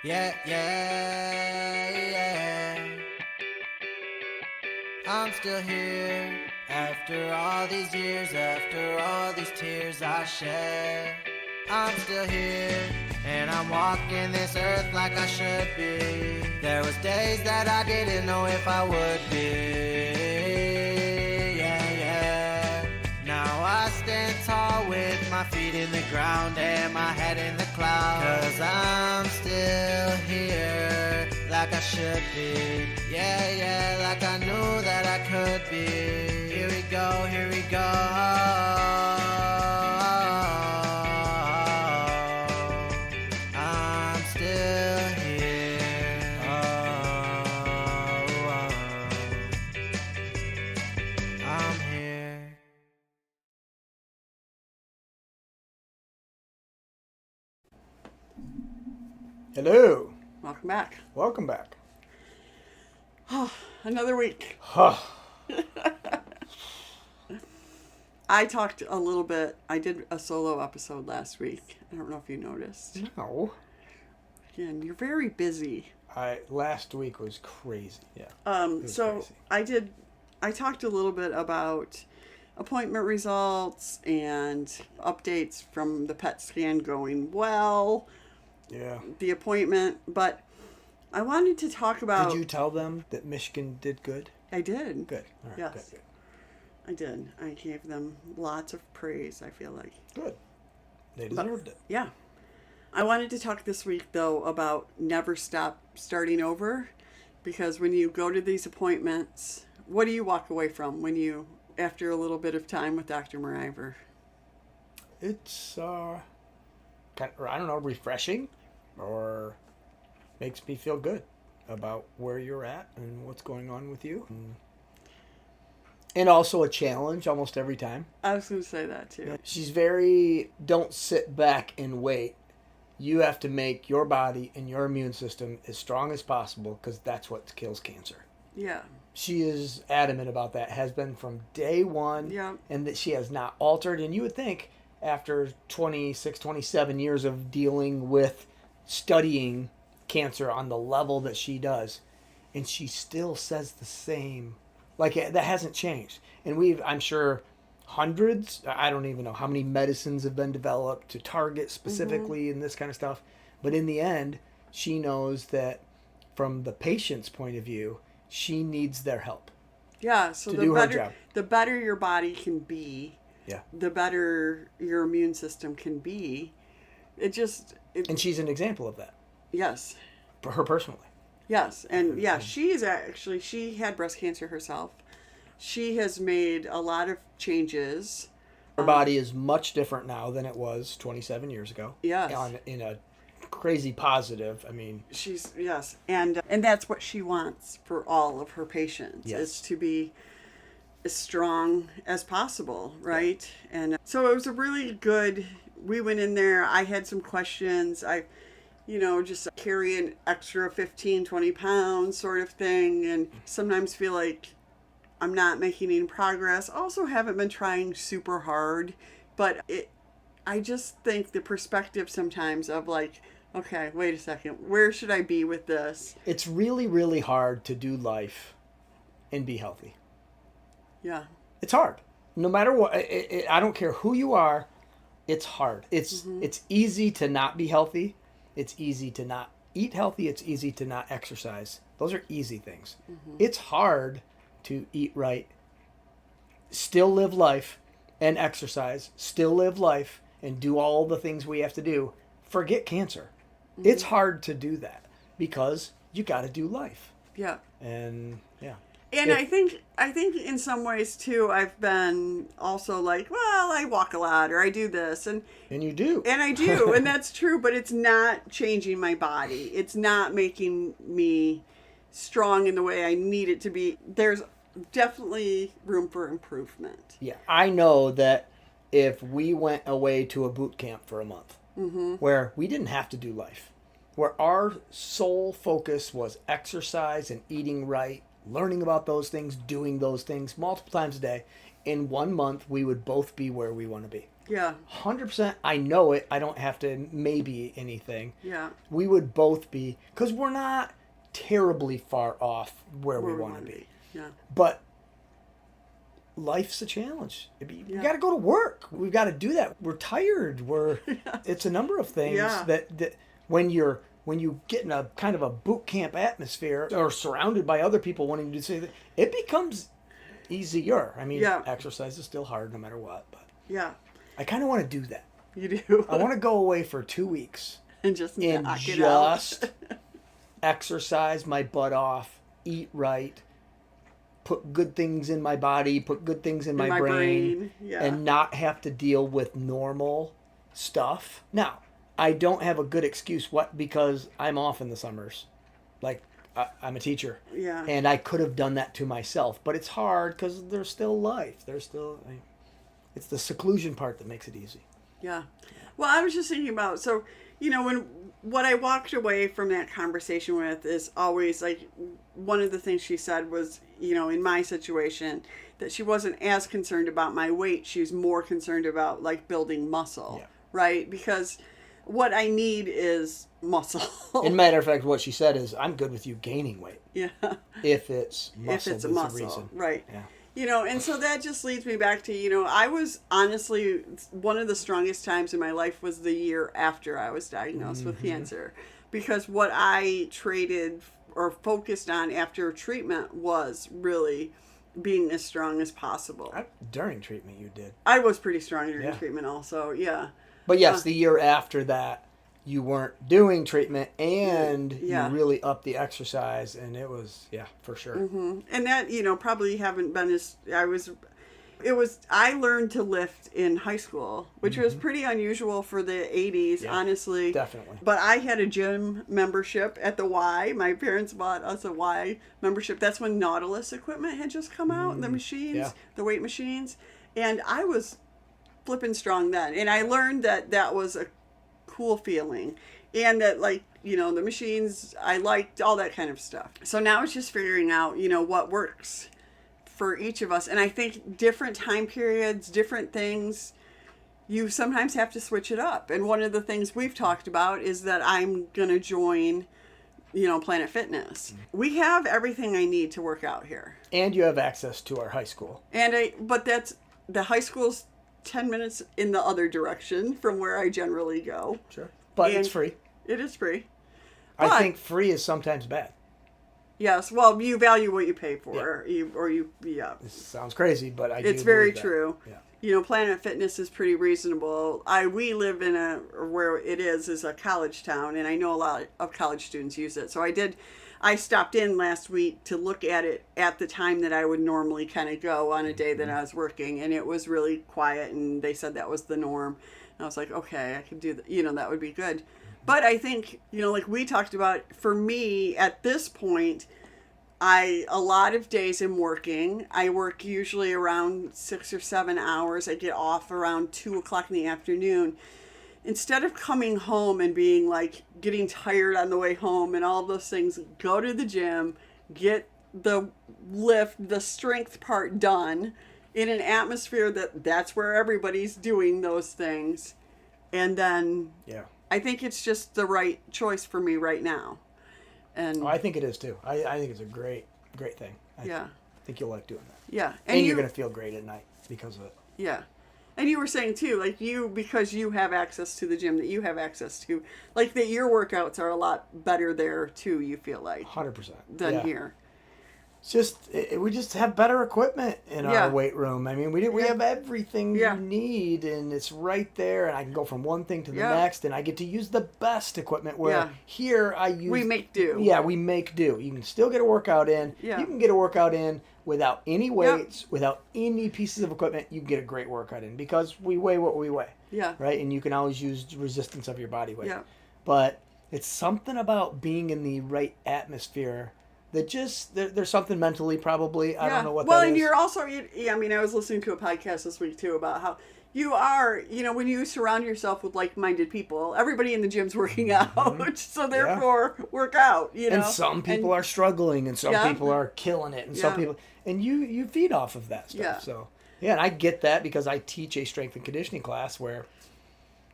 Yeah, yeah, yeah. I'm still here after all these years, after all these tears I shed. I'm still here and I'm walking this earth like I should be. There was days that I didn't know if I would be. Yeah, yeah. Now I stand tall with my feet in the ground and my head in the clouds. 'Cause I'm still here like I should be. Yeah, yeah, like I knew that I could be. Here we go, here we go. I'm still here. I'm here. Hello. Welcome back. Welcome back. Another week. Huh. I talked a little bit. I did a solo episode last week. I don't know if you noticed. No. Again, you're very busy. Last week was crazy. Yeah. So crazy. I talked a little bit about appointment results and updates from the PET scan going well, Yeah. the appointment, but I wanted to talk about... Did you tell them that Michigan did good? I did. Good. All right. Yes. Good. I did. I gave them lots of praise, I feel like. Good. They deserved it. Yeah. I wanted to talk this week, though, about never stop starting over. Because when you go to these appointments, what do you walk away from after a little bit of time with Dr. Mariver? It's I don't know, refreshing, or makes me feel good about where you're at and what's going on with you. And also a challenge almost every time. I was going to say that, too. She's very, don't sit back and wait. You have to make your body and your immune system as strong as possible, because that's what kills cancer. Yeah. She is adamant about that, has been from day one, Yeah. and that she has not altered. And you would think after 26, 27 years of dealing with studying cancer on the level that she does, and she still says the same. Like, that hasn't changed. And I'm sure, hundreds, I don't even know how many medicines have been developed to target specifically and this kind of stuff. But in the end, she knows that from the patient's point of view, she needs their help. Yeah, so to do her job. The better your body can be, Yeah. the better your immune system can be. And she's an example of that. Yes. For her personally. Yes, and yeah, she had breast cancer herself. She has made a lot of changes. Her body is much different now than it was 27 years ago. Yes. In a crazy positive, I mean. Yes, and that's what she wants for all of her patients, Yes. is to be as strong as possible, right? Yeah. And so it was a really good, we went in there, I had some questions, just carry an extra 15, 20 pounds sort of thing, and sometimes feel like I'm not making any progress. Also haven't been trying super hard, but I just think the perspective sometimes of like, okay, wait a second, where should I be with this? It's really, really hard to do life and be healthy. Yeah. It's hard. No matter what, I don't care who you are, it's hard. It's easy to not be healthy. It's easy to not eat healthy. It's easy to not exercise. Those are easy things. It's hard to eat right, still live life, and exercise, still live life, and do all the things we have to do. Forget cancer. It's hard to do that because you got to do life. Yeah. And yeah. And I think in some ways too, I've been also like, well, I walk a lot or I do this and you do. And I do, and that's true, but it's not changing my body. It's not making me strong in the way I need it to be. There's definitely room for improvement. Yeah, I know that if we went away to a boot camp for a month, where we didn't have to do life, where our sole focus was exercise and eating right, learning about those things, doing those things multiple times a day, in 1 month we would both be where we want to be. Yeah. 100%. I know it. I don't have to maybe anything. Yeah. We would both be, because we're not terribly far off where we want to be. Yeah. But life's a challenge. We got to go to work. We've got to do that. We're tired. It's a number of things that when you get in a kind of a boot camp atmosphere or surrounded by other people wanting to say that, it becomes easier. I mean, exercise is still hard no matter what, but I kind of want to do that. You do. I want to go away for 2 weeks and just and knock it out. exercise my butt off, eat right, put good things in my body, put good things in my brain. And not have to deal with normal stuff. Now, I don't have a good excuse because I'm off in the summers. Like, I'm a teacher. Yeah. And I could have done that to myself. But it's hard because there's still life. It's the seclusion part that makes it easy. Yeah. Well, I was just thinking about, so, what I walked away from that conversation with is always, like, one of the things she said was, in my situation, that she wasn't as concerned about my weight. She was more concerned about, like, building muscle, right? Because what I need is muscle. In matter of fact, what she said is, I'm good with you gaining weight. Yeah. If it's muscle, if it's a that's muscle, the reason. right. Yeah. And so that just leads me back to, I was honestly, one of the strongest times in my life was the year after I was diagnosed with cancer. Because what I traded or focused on after treatment was really being as strong as possible. During treatment, you did. I was pretty strong during treatment also, yeah. But yes, the year after that, you weren't doing treatment and you really upped the exercise, and it was, for sure. Mm-hmm. And that, probably haven't been as, I learned to lift in high school, which was pretty unusual for the 80s, honestly. Definitely. But I had a gym membership at the Y. My parents bought us a Y membership. That's when Nautilus equipment had just come out, the machines, the weight machines. And I was flipping strong then. And I learned that was a cool feeling. And that, like, the machines, I liked all that kind of stuff. So now it's just figuring out, what works for each of us. And I think different time periods, different things, you sometimes have to switch it up. And one of the things we've talked about is that I'm going to join, Planet Fitness. We have everything I need to work out here. And you have access to our high school. But that's, the high school's 10 minutes in the other direction from where I generally go. Sure. But it's free. It is free. I think free is sometimes bad. Yes, well, you value what you pay for. This sounds crazy, but it's very true. Yeah. Planet Fitness is pretty reasonable. We live in where it is a college town, and I know a lot of college students use it. So I stopped in last week to look at it at the time that I would normally kind of go on a day that I was working, and it was really quiet, and they said that was the norm. And I was like, okay, I could do that. That would be good. But I think, like we talked about, for me at this point, a lot of days I'm working. I work usually around 6 or 7 hours. I get off around 2 o'clock in the afternoon. Instead of coming home and being like getting tired on the way home and all of those things, go to the gym, get the lift, the strength part done in an atmosphere that's where everybody's doing those things. And then I think it's just the right choice for me right now. And I think it is too. I think it's a great thing. I think you'll like doing that. Yeah. And you're going to feel great at night because of it. Yeah. And you were saying too, like because you have access to the gym that you have access to, like that your workouts are a lot better there too, you feel like. 100%. Than here. It's just, we just have better equipment in our weight room. I mean, we have everything you need, and it's right there, and I can go from one thing to the next, and I get to use the best equipment, where here I use... We make do. Yeah, we make do. You can still get a workout in. Yeah. You can get a workout in without any weights, without any pieces of equipment. You can get a great workout in, because we weigh what we weigh. Yeah. Right? And you can always use resistance of your body weight. Yeah. But it's something about being in the right atmosphere that just, there's something mentally probably, I don't know what that is. Well, and you're also, I mean, I was listening to a podcast this week too about how you are, when you surround yourself with like-minded people, everybody in the gym's working out, so therefore work out, And some people are struggling, and some people are killing it, and some people, and you feed off of that stuff, so. Yeah, and I get that because I teach a strength and conditioning class where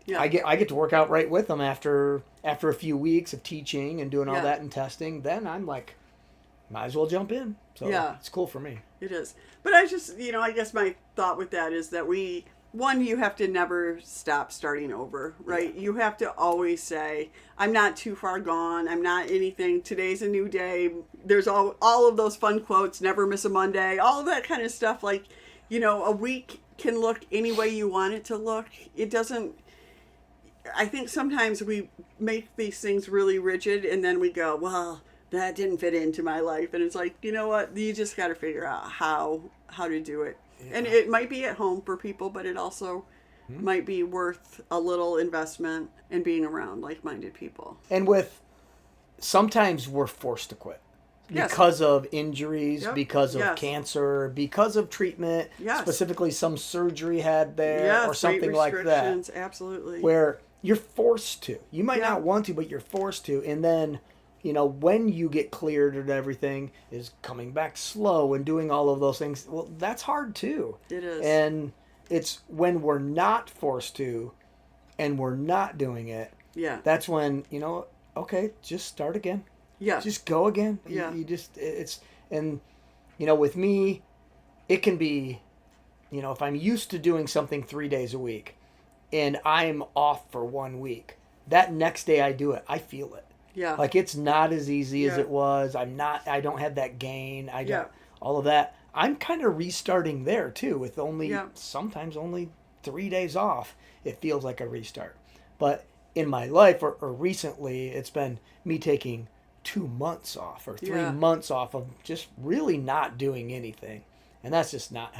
Yeah. I get to work out right with them after a few weeks of teaching and doing all Yeah. that and testing. Then I'm like, might as well jump in. So Yeah. it's cool for me. It is. But I just, I guess my thought with that is that you have to never stop starting over, right? You have to always say, I'm not too far gone. I'm not anything. Today's a new day. There's all of those fun quotes, never miss a Monday, all of that kind of stuff. Like, a week can look any way you want it to look. It doesn't, I think sometimes we make these things really rigid and then we go, well, that didn't fit into my life. And it's like, you know what? You just got to figure out how to do it. Yeah. And it might be at home for people, but it also might be worth a little investment in being around like-minded people. And sometimes we're forced to quit. Yes. Because of injuries, Yep. because of Yes. cancer, because of treatment, Yes. specifically some surgery had there Yes, or something weight like that. restrictions, absolutely. Where you're forced to. You might Yeah. not want to, but you're forced to. And then, when you get cleared and everything is coming back slow and doing all of those things. Well, that's hard too. It is. And it's when we're not forced to and we're not doing it. Yeah. That's when, okay, just start again. Yeah. Just go again. Yeah. With me, it can be, if I'm used to doing something 3 days a week and I'm off for 1 week, that next day I do it, I feel it. Yeah. Like it's not as easy as Yeah. it was. I don't have that gain. I don't, Yeah. all of that. I'm kind of restarting there too with Yeah. sometimes only 3 days off. It feels like a restart. But in my life or recently, it's been me taking 2 months off or 3 Yeah. months off of just really not doing anything. And that's just not,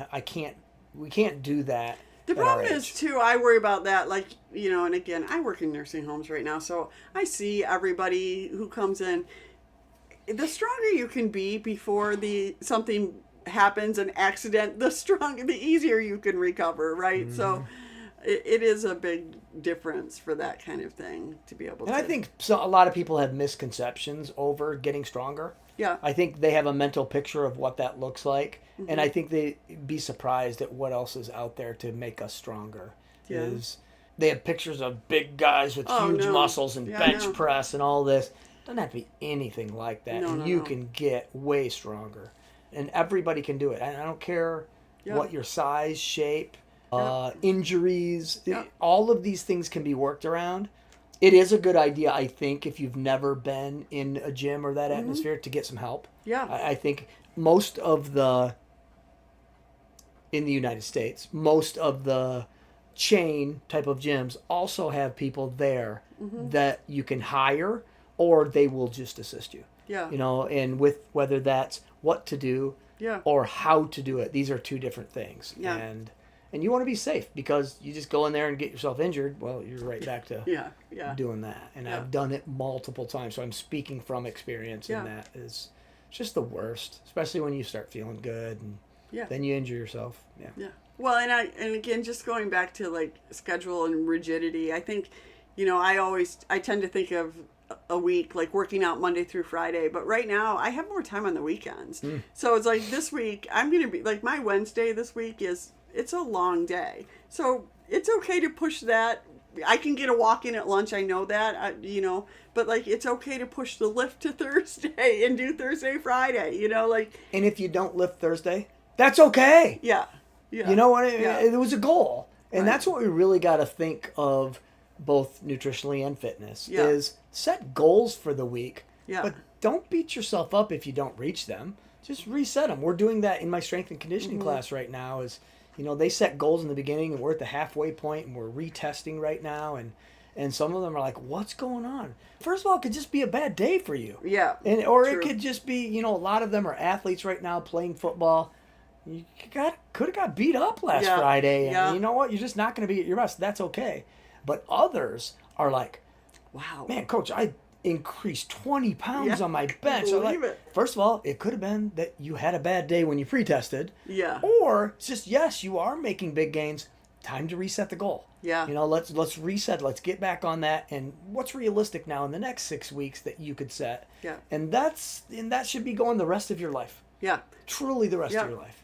we can't do that. The at our problem age. is, too, I worry about that. Like, and again, I work in nursing homes right now, so I see everybody who comes in. The stronger you can be before something happens, an accident, the easier you can recover, right? Mm-hmm. So it is a big difference for that kind of thing to be able to. And I think a lot of people have misconceptions over getting stronger. Yeah. I think they have a mental picture of what that looks like. Mm-hmm. And I think they'd be surprised at what else is out there to make us stronger. Yeah. They have pictures of big guys with huge muscles and bench press and all this. It doesn't have to be anything like that. No, and you can get way stronger. And everybody can do it. And I don't care what your size, shape, injuries. All of these things can be worked around. It is a good idea, I think, if you've never been in a gym or that atmosphere, to get some help. Yeah. I think in the United States, most of the chain type of gyms also have people there that you can hire or they will just assist you. Yeah. And with whether that's what to do or how to do it. These are two different things. Yeah. And you want to be safe because you just go in there and get yourself injured. Well, you're right back to doing that. And I've done it multiple times. So I'm speaking from experience and that is just the worst, especially when you start feeling good and then you injure yourself. Yeah. Yeah. Well, and again, just going back to like schedule and rigidity, I think, I tend to think of a week like working out Monday through Friday, but right now I have more time on the weekends. So it's like this week I'm going to be like my Wednesday this week it's a long day. So it's okay to push that. I can get a walk in at lunch. I know that, but like, it's okay to push the lift to Thursday and do Thursday, Friday, And if you don't lift Thursday, that's okay. Yeah. Yeah. You know what? It was a goal. And Right. that's what we really got to think of both nutritionally and fitness is set goals for the week. Yeah. But don't beat yourself up if you don't reach them. Just reset them. We're doing that in my strength and conditioning class right now they set goals in the beginning and we're at the halfway point and we're retesting right now and some of them are like, what's going on? First of all, it could just be a bad day for you. Yeah. Or true. it could just be, a lot of them are athletes right now playing football. You could have got beat up last Friday and you know what? You're just not going to be at your best. That's okay. But others are like, wow, man, coach, I increased 20 pounds on my bench. Believe it. First of all, it could have been that you had a bad day when you pre-tested. Yeah. Or it's just, yes, you are making big gains. Time to reset the goal. Yeah. Let's reset. Let's get back on that. And what's realistic now in the next 6 weeks that you could set? Yeah. And that should be going the rest of your life. Yeah. Truly the rest of your life.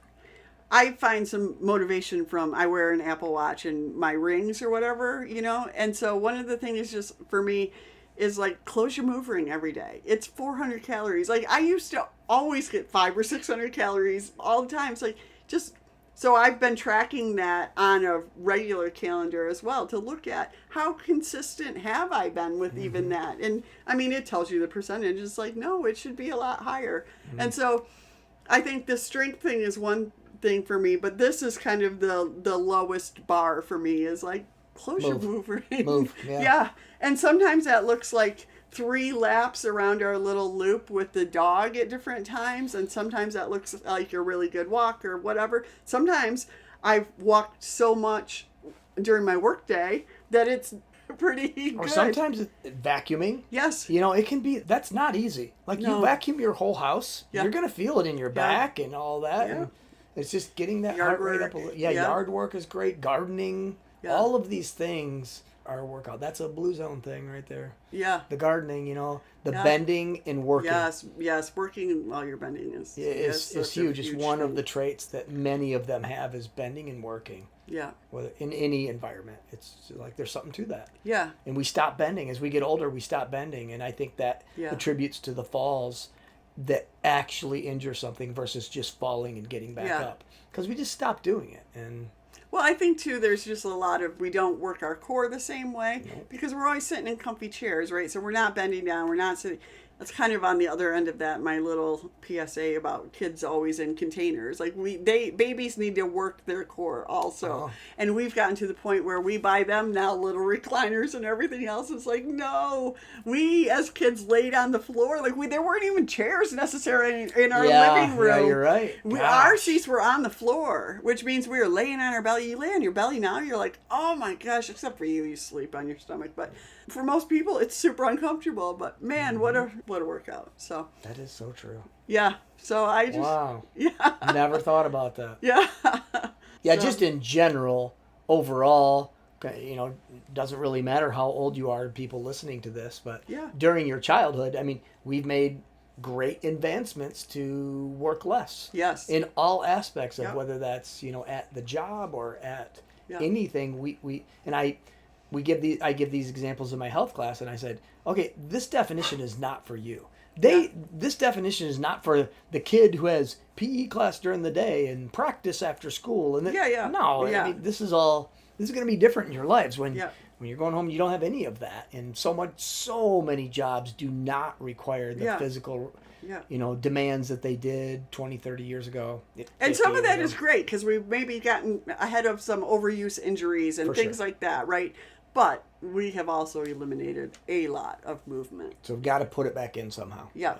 I find some motivation from, I wear an Apple Watch and my rings or whatever, and so one of the things just for me is like close your move ring every day. It's 400 calories. Like I used to always get 500 or 600 calories all the time. It's like just so I've been tracking that on a regular calendar as well to look at how consistent have I been with even that. And I mean, it tells you the percentage. It's like, no, it should be a lot higher. And so I think the strength thing is one thing for me, but this is kind of the lowest bar for me is like close your move ring. Move, yeah. Yeah. And sometimes that looks like 3 laps around our little loop with the dog at different times. And sometimes that looks like a really good walk or whatever. Sometimes I've walked so much during my work day that it's pretty good. Or sometimes vacuuming. Yes. It can be, that's not easy. Like No. you vacuum your whole house, Yeah. you're going to feel it in your back and all that. Yeah. And it's just getting that Yard heart rate work. up a little. Yeah. Yard work is great. Gardening. Yeah. All of these things are a workout. That's a blue zone thing right there. Yeah. The gardening, the Yeah. bending and working. Yes. Working while you're bending is huge. It's one of thing. the traits that many of them have is bending and working. Yeah. Whether in any environment, it's like there's something to that. Yeah. And we stop bending as we get older. We stop bending, and I think that attributes to the falls that actually injure something versus just falling and getting back up because we just stop doing it. And well, I think too, there's just a lot of, we don't work our core the same way because we're always sitting in comfy chairs, right? So we're not bending down, we're not sitting. That's kind of on the other end of that, my little PSA about kids always in containers. Like babies need to work their core also. And we've gotten to the point where we buy them now little recliners and everything else. It's like, no, we as kids laid on the floor. Like there weren't even chairs necessarily in our living room. Yeah, you're right. Our seats were on the floor, which means we were laying on our belly. You lay on your belly now, you're like, oh my gosh, except for you sleep on your stomach. But for most people, it's super uncomfortable. But man, what a workout. So that is so true. Yeah. So I just never thought about that. Yeah. Yeah, just in general, overall, doesn't really matter how old you are, people listening to this, but during your childhood, I mean, we've made great advancements to work less. Yes. In all aspects of whether that's, at the job or at anything. I give these examples in my health class, and I said, okay, this definition is not for you. This definition is not for the kid who has PE class during the day and practice after school. And no, I mean, this is going to be different in your lives when you're going home. You don't have any of that, and so many jobs do not require the physical. Demands that they did 20, 30 years ago. And some of that is great because we've maybe gotten ahead of some overuse injuries and things like that, right? But we have also eliminated a lot of movement. So we've got to put it back in somehow. Yeah.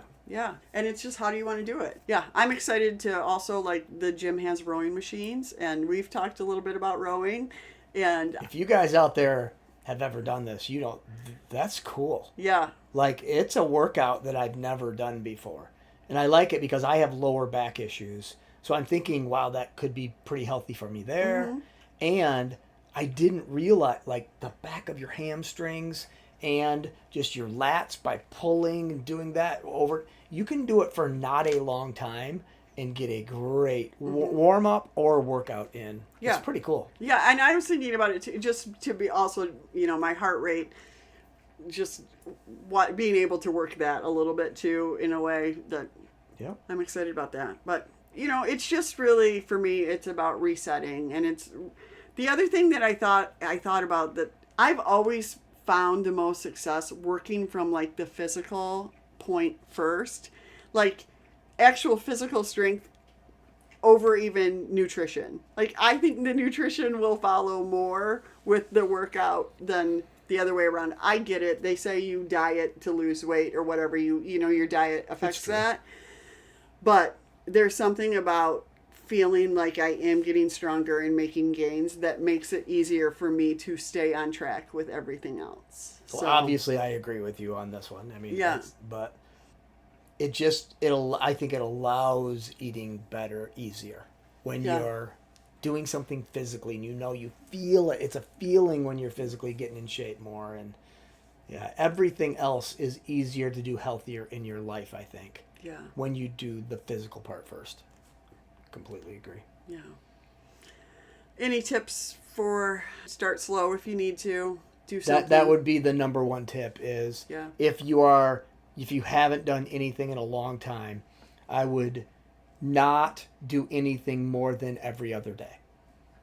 And it's just, how do you want to do it? Yeah. I'm excited to also, like, the gym has rowing machines, and we've talked a little bit about rowing. And if you guys out there have ever done this, that's cool. Yeah. Like, it's a workout that I've never done before. And I like it because I have lower back issues. So I'm thinking, wow, that could be pretty healthy for me there. Mm-hmm. And I didn't realize, like, the back of your hamstrings and just your lats by pulling and doing that over. You can do it for not a long time and get a great warm-up or workout in. Yeah. It's pretty cool. Yeah, and I was thinking about it too, just to be also, my heart rate, just being able to work that a little bit too in a way that I'm excited about that. But, it's just really, for me, it's about resetting. And it's the other thing that I thought about, that I've always found the most success working from, like, the physical point first, like actual physical strength over even nutrition. Like, I think the nutrition will follow more with the workout than the other way around. I get it. They say you diet to lose weight or whatever, your diet affects that. But there's something about feeling like I am getting stronger and making gains that makes it easier for me to stay on track with everything else. Well, so, obviously I agree with you on this one. I mean, but I think it allows eating better, easier when you're doing something physically and you feel it. It's a feeling when you're physically getting in shape more, and everything else is easier to do healthier in your life, I think. Yeah. When you do the physical part first. Completely agree. Yeah. Any tips for start slow if you need to do something? That would be the number one tip is Yeah. if you haven't done anything in a long time, I would not do anything more than every other day.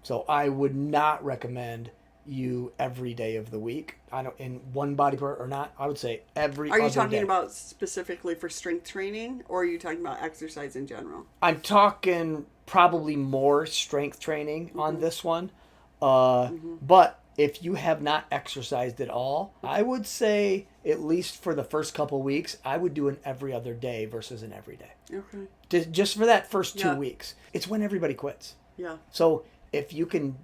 So I would not recommend you every day of the week. I don't in one body part or not. I would say every Are you other talking day. about specifically for strength training, or are you talking about exercise in general? I'm talking probably more strength training on this one. But if you have not exercised at all, I would say at least for the first couple weeks, I would do an every other day versus an every day. Okay. Just for that first 2 Yeah. weeks. It's when everybody quits. Yeah. So if you can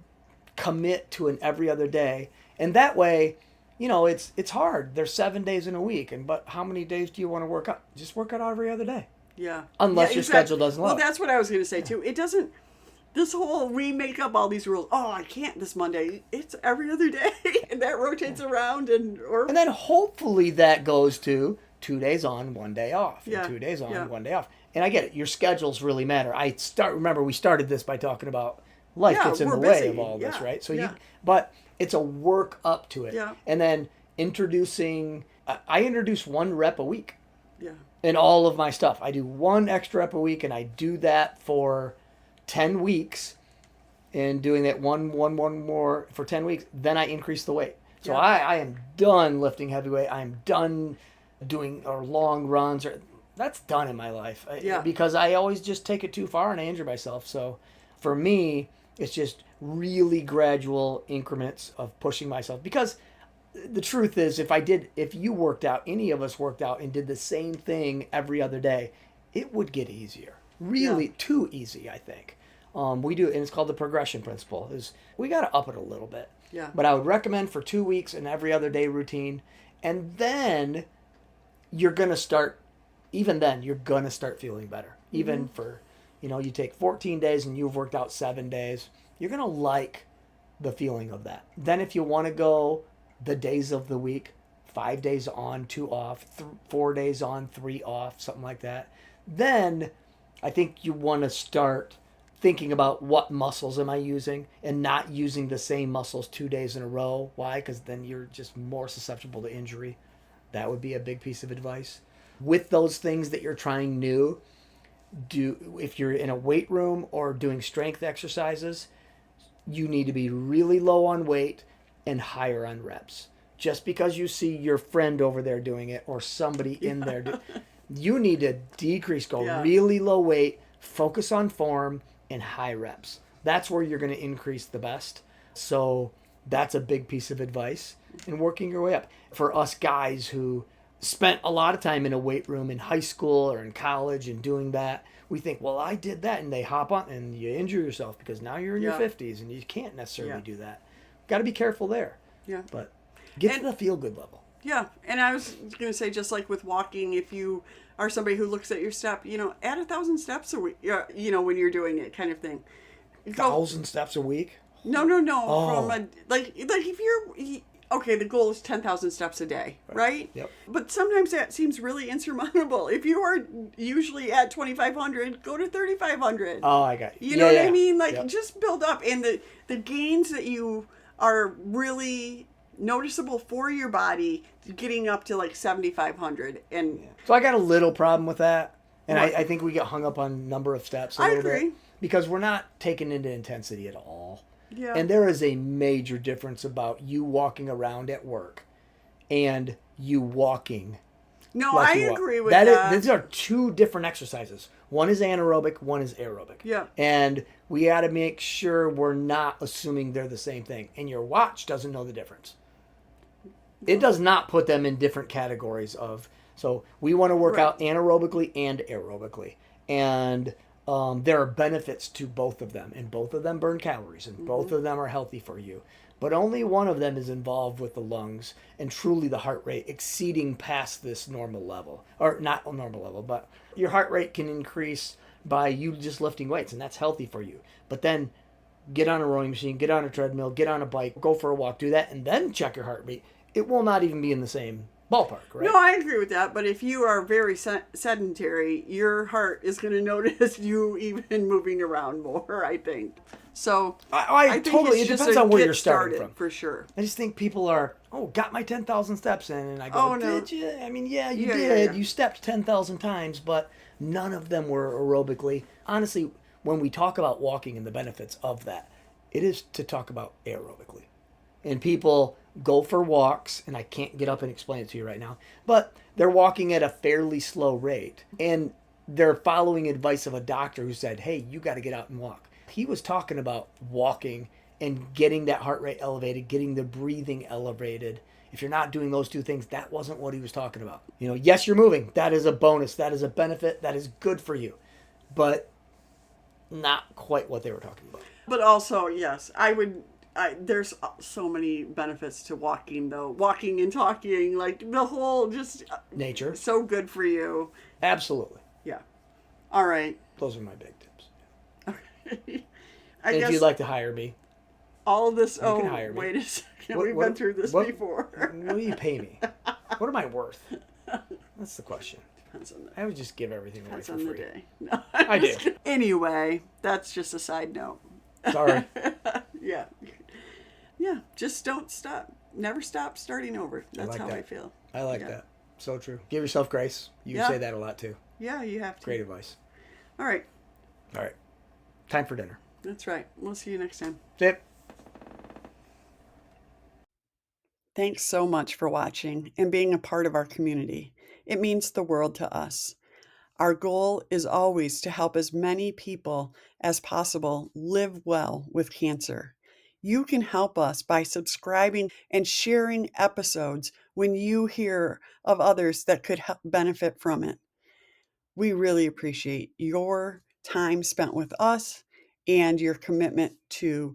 commit to an every other day, and that way, it's hard. There's 7 days in a week, but how many days do you want to work out? Just work out every other day. Yeah. Unless Yeah, your exactly. schedule doesn't allow Well, it. that's what I was going to say too. It doesn't. This whole we make up all these rules. Oh, I can't this Monday. It's every other day, and that rotates around, and then hopefully that goes to 2 days on, 1 day off. Yeah. And 2 days on, Yeah. 1 day off. And I get it. Your schedules really matter. Remember we started this by talking about life Yeah, gets in we're the way busy. of all this, Yeah. right? So Yeah. but it's a work up to it. Yeah. And then I introduce 1 rep a week yeah, in all of my stuff. I do 1 extra rep a week, and I do that for 10 weeks. And doing that one more for 10 weeks, then I increase the weight. So Yeah. I am done lifting heavy weight. I'm done doing long runs. That's done in my life. Yeah. Because I always just take it too far and I injure myself. So for me, it's just really gradual increments of pushing myself. Because the truth is, if you worked out, any of us worked out and did the same thing every other day, it would get easier. Really too easy, I think. We do, and it's called the progression principle. Is we got to up it a little bit. Yeah. But I would recommend for 2 weeks an every other day routine, and then you're gonna start. Even then, you're gonna start feeling better. Even for, you take 14 days and you've worked out 7 days, you're gonna like the feeling of that. Then if you want to go the days of the week, 5 days on, 2 off, 4 days on, 3 off, something like that, then I think you want to start thinking about what muscles am I using and not using the same muscles 2 days in a row. Why? Because then you're just more susceptible to injury. That would be a big piece of advice. With those things that you're trying new, if you're in a weight room or doing strength exercises, you need to be really low on weight and higher on reps. Just because you see your friend over there doing it or somebody in there, you need to decrease, go really low weight, focus on form, and high reps. That's where you're going to increase the best. So that's a big piece of advice in working your way up. For us guys who spent a lot of time in a weight room in high school or in college and doing that, we think, well, I did that, and they hop on and you injure yourself because now you're in your 50s and you can't necessarily do that. Got to be careful there. Yeah. But get to the feel-good level. Yeah, and I was going to say, just like with walking, if you are somebody who looks at your step, add 1,000 steps a week, when you're doing it, kind of thing. 1,000 steps a week? No. Oh. From like if you're okay, the goal is 10,000 steps a day, right? Yep. But sometimes that seems really insurmountable. If you are usually at 2,500, go to 3,500. Oh, I got you. You know what I mean? Like, Yep. just build up, and the gains that you are really noticeable for your body, getting up to like 7,500. And So I got a little problem with that. And What? I think we get hung up on number of steps a I little agree. bit. Because we're not taking into intensity at all. Yeah. And there is a major difference about you walking around at work and you walking. no, like I you walk. agree with that. These are 2 different exercises. One is anaerobic, one is aerobic. Yeah. And we got to make sure we're not assuming they're the same thing. And your watch doesn't know the difference. It does not put them in different categories of. So we want to work Right. out anaerobically and aerobically. And there are benefits to both of them. And both of them burn calories. And both of them are healthy for you. But only one of them is involved with the lungs and truly the heart rate exceeding past this normal level. Or not a normal level, but your heart rate can increase by you just lifting weights. And that's healthy for you. But then get on a rowing machine, get on a treadmill, get on a bike, go for a walk, do that, and then check your heart rate. It will not even be in the same Ballpark, No, right? I agree with that. But if you are very sedentary, your heart is going to notice you even moving around more, I think. So I think totally. it's It just depends a on where get you're starting started from. for sure. I just think people are, got my 10,000 steps in. And I go, Oh, no. did you? I mean, yeah, you Yeah, yeah, did. yeah. You stepped 10,000 times, but none of them were aerobically. Honestly, when we talk about walking and the benefits of that, it is to talk about aerobically. And people go for walks, and I can't get up and explain it to you right now, but they're walking at a fairly slow rate. And they're following advice of a doctor who said, hey, you got to get out and walk. He was talking about walking and getting that heart rate elevated, getting the breathing elevated. If you're not doing those two things, that wasn't what he was talking about. Yes, you're moving. That is a bonus. That is a benefit. That is good for you. But not quite what they were talking about. But also, yes, I would. There's so many benefits to walking, though. Walking and talking, like the whole, just Nature. so good for you. Absolutely. Yeah. All right. Those are my big tips. Okay. And if you'd like to hire me, all of this. you can hire me. Wait a second. We've been through this before. What do you pay me? What am I worth? That's the question. Depends on I would just give everything away for the free. day. No, I do. Anyway, that's just a side note. Sorry. Yeah. Yeah. Just don't stop. Never stop starting over. That's like how that. I feel. I like that. So true. Give yourself grace. You Yeah. say that a lot too. Yeah, you have to. Great advice. All right. All right. Time for dinner. That's right. We'll see you next time. Zip. Thanks so much for watching and being a part of our community. It means the world to us. Our goal is always to help as many people as possible live well with cancer. You can help us by subscribing and sharing episodes when you hear of others that could benefit from it. We really appreciate your time spent with us and your commitment to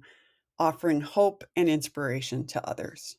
offering hope and inspiration to others.